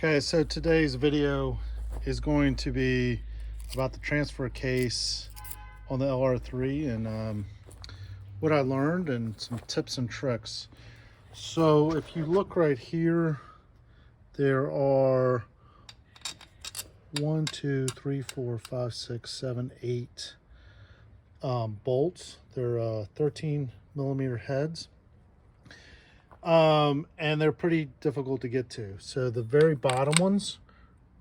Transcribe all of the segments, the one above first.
Okay, so today's video is going to be about the transfer case on the LR3 and what I learned and some tips and tricks. So if you look right here, there are 1, 2, 3, 4, 5, 6, 7, 8 bolts. They're 13 millimeter heads. And they're pretty difficult to get to. So the very bottom ones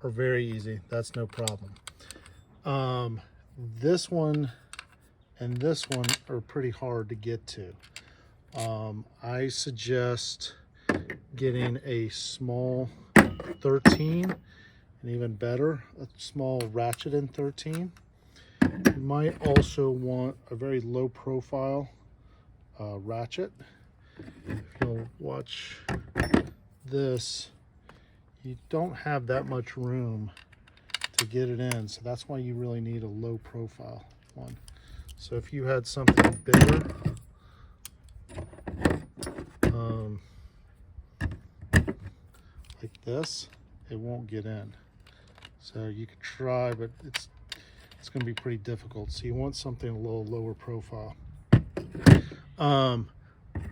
are very easy. That's no problem. This one and this one are pretty hard to get to. I suggest getting a small 13 and even better, a small ratchet in 13. You might also want a very low profile ratchet. If you'll watch this, you don't have that much room to get it in, so that's why you really need a low profile one. So if you had something bigger, like this, it won't get in. So you could try, but it's going to be pretty difficult. So you want something a little lower profile.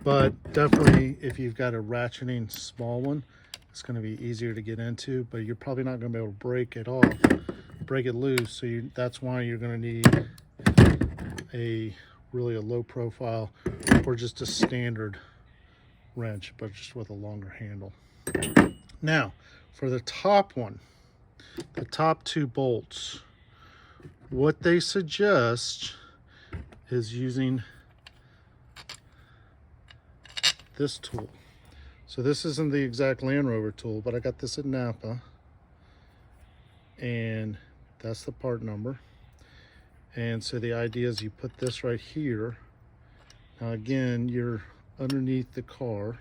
But definitely if you've got a ratcheting small one, it's going to be easier to get into, but you're probably not going to be able to break it off, break it loose. So that's why you're going to need a low profile or just a standard wrench, but just with a longer handle. Now for the top one, the top two bolts, what they suggest is using this tool. So this isn't the exact Land Rover tool, but I got this at Napa, and that's the part number. And so the idea is you put this right here. Now again, you're underneath the car,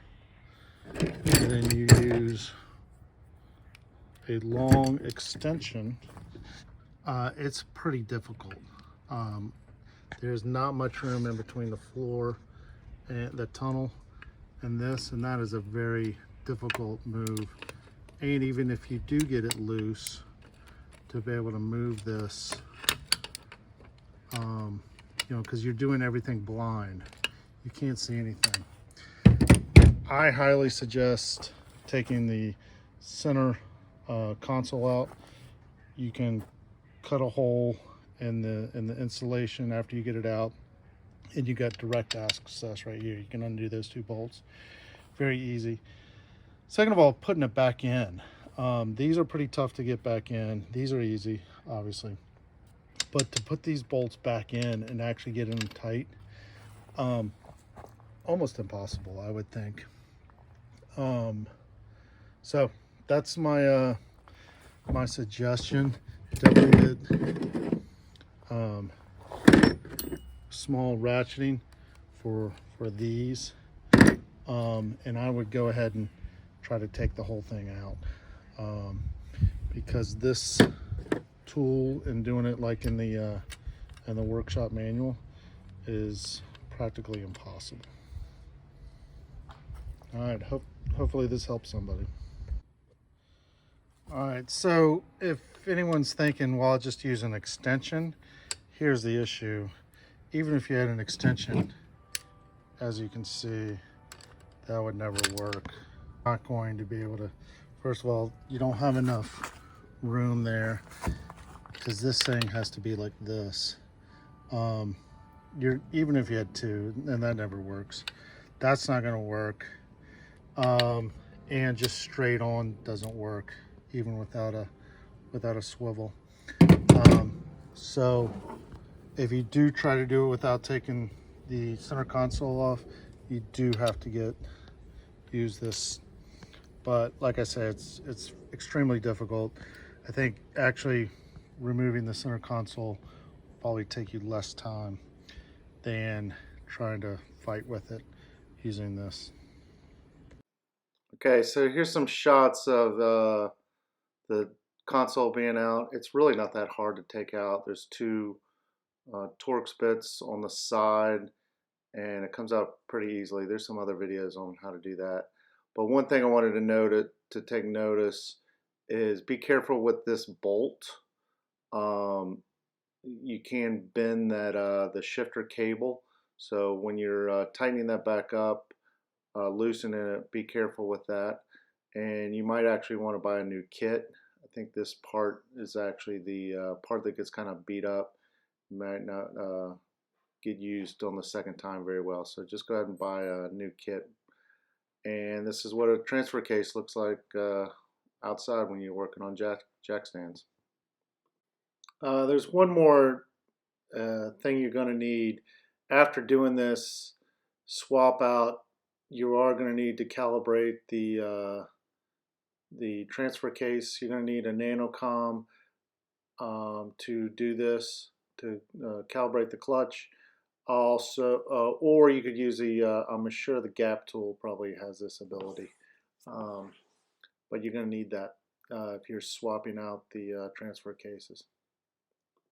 and then you use a long extension. It's pretty difficult. There's not much room in between the floor and the tunnel and this, and that is a very difficult move. And even if you do get it loose, to be able to move this, you know, because you're doing everything blind, you can't see anything. I highly suggest taking the center console out. You can cut a hole in the insulation after you get it out, and you got direct access right here. You can undo those two bolts, very easy. Second of all, putting it back in. These are pretty tough to get back in. These are easy, obviously, but to put these bolts back in and actually get them tight, almost impossible, I would think. So that's my my suggestion. Definitely small ratcheting for these, and I would go ahead and try to take the whole thing out, because this tool and doing it like in the workshop manual is practically impossible. All right, hopefully this helps somebody. All right, so if anyone's thinking, well, I'll just use an extension, here's the issue. Even if you had an extension, as you can see, that would never work. Not going to be able to, first of all, you don't have enough room there, because this thing has to be like this. Even if you had two, and that never works. That's not going to work. And just straight on doesn't work, even without a swivel. So if you do try to do it without taking the center console off, you do have to use this. But like I said, it's extremely difficult. I think actually removing the center console will probably take you less time than trying to fight with it using this. Okay, so here's some shots of the console being out. It's really not that hard to take out. There's two Torx bits on the side, and it comes out pretty easily. There's some other videos on how to do that. But one thing I wanted to take notice is be careful with this bolt. You can bend that the shifter cable, so when you're tightening that back up, loosening it, be careful with that. And you might actually want to buy a new kit. I think this part is actually the part that gets kind of beat up. You might not get used on the second time very well, so just go ahead and buy a new kit. And this is what a transfer case looks like outside when you're working on jack stands. There's one more thing you're going to need after doing this swap out. You are going to need to calibrate the transfer case. You're going to need a nanocom to do this, to calibrate the clutch. Also, or you could use I'm sure the gap tool probably has this ability, but you're going to need that if you're swapping out the transfer cases.